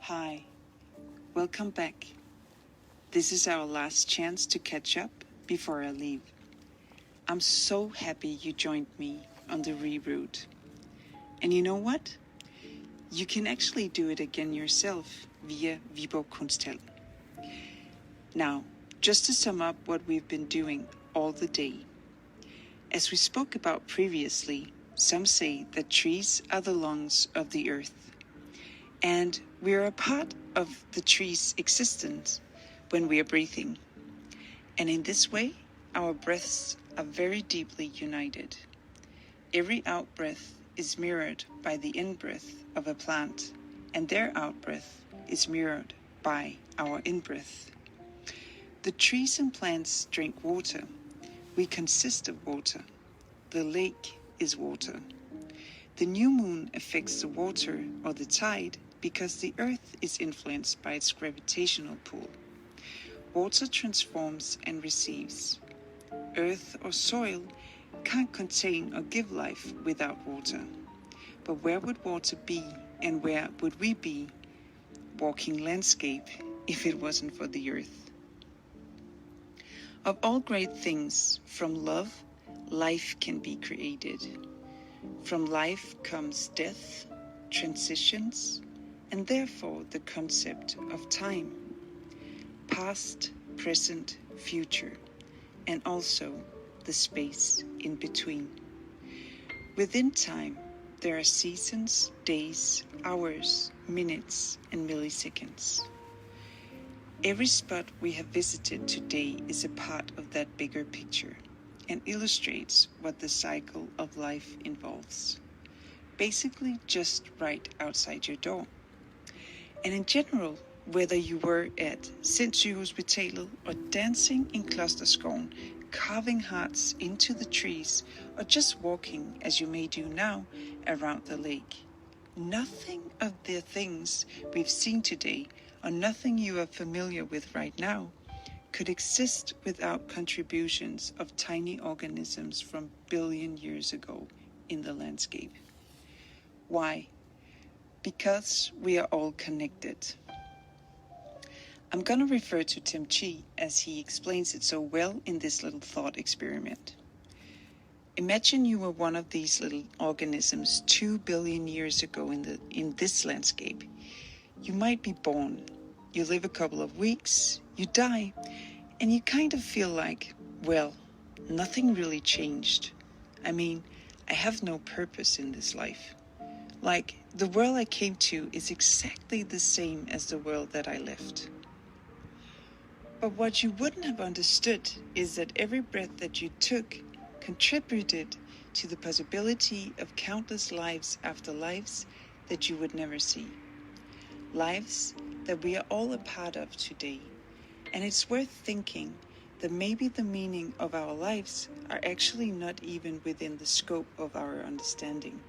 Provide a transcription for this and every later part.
Hi, welcome back. This is our last chance to catch up before I leave. I'm so happy you joined me on the reroute. And you know what? You can actually do it again yourself via Viborg Kunsthal. Now, just to sum up what we've been doing all the day. As we spoke about previously, some say that trees are the lungs of the earth. And we are a part of the tree's existence when we are breathing. And in this way, our breaths are very deeply united. Every out-breath is mirrored by the in-breath of a plant, and their out-breath is mirrored by our in-breath. The trees and plants drink water. We consist of water. The lake is water. The new moon affects the water or the tide because the earth is influenced by its gravitational pull. Water transforms and receives. Earth or soil can't contain or give life without water. But where would water be, and where would we be, walking landscape, if it wasn't for the earth? Of all great things, from love, life can be created. From life comes death, transitions, and therefore the concept of time. Past, present, future, and also the space in between. Within time, there are seasons, days, hours, minutes, and milliseconds. Every spot we have visited today is a part of that bigger picture and illustrates what the cycle of life involves. Basically just right outside your door. And in general, whether you were at Sindssygehospitalet or dancing in Klosterskoven, carving hearts into the trees, or just walking, as you may do now, around the lake, nothing of the things we've seen today, or nothing you are familiar with right now, could exist without contributions of tiny organisms from billion years ago in the landscape. Why? Because we are all connected. I'm going to refer to Tim Chi as he explains it so well in this little thought experiment. Imagine you were one of these little organisms 2 billion years ago in this landscape. You might be born, you live a couple of weeks, you die, and you kind of feel like, well, nothing really changed. I mean, I have no purpose in this life. Like, the world I came to is exactly the same as the world that I left. But what you wouldn't have understood is that every breath that you took contributed to the possibility of countless lives after lives that you would never see. Lives that we are all a part of today. And it's worth thinking that maybe the meaning of our lives are actually not even within the scope of our understanding.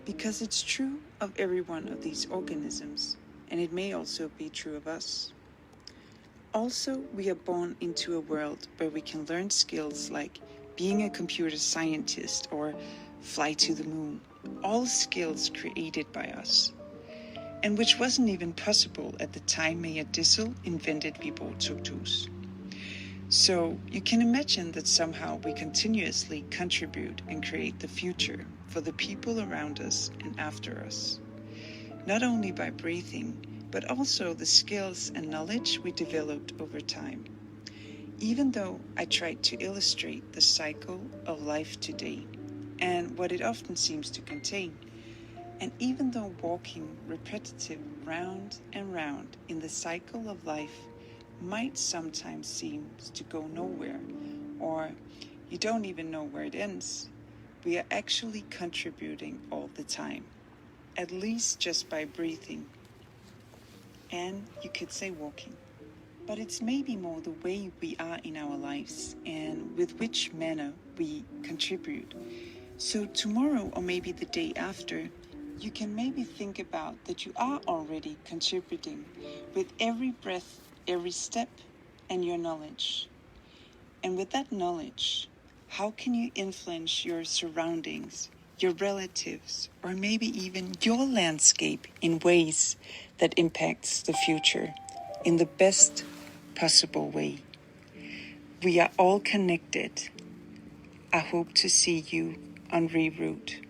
Because it's true of every one of these organisms, and it may also be true of us. Also, we are born into a world where we can learn skills like being a computer scientist or fly to the moon, all skills created by us, and which wasn't even possible at the time Maja Dissel invented Viborg Tukthus. So you can imagine that somehow we continuously contribute and create the future for the people around us and after us. Not only by breathing, but also the skills and knowledge we developed over time. Even though I tried to illustrate the cycle of life today and what it often seems to contain, and even though walking repetitive round and round in the cycle of life might sometimes seem to go nowhere, or you don't even know where it ends, we are actually contributing all the time, at least just by breathing. And you could say walking. But it's maybe more the way we are in our lives and with which manner we contribute. So tomorrow, or maybe the day after, you can maybe think about that you are already contributing with every breath, every step, and your knowledge. And with that knowledge, how can you influence your surroundings your relatives, or maybe even your landscape in ways that impacts the future in the best possible way. We are all connected. I hope to see you on Reroute.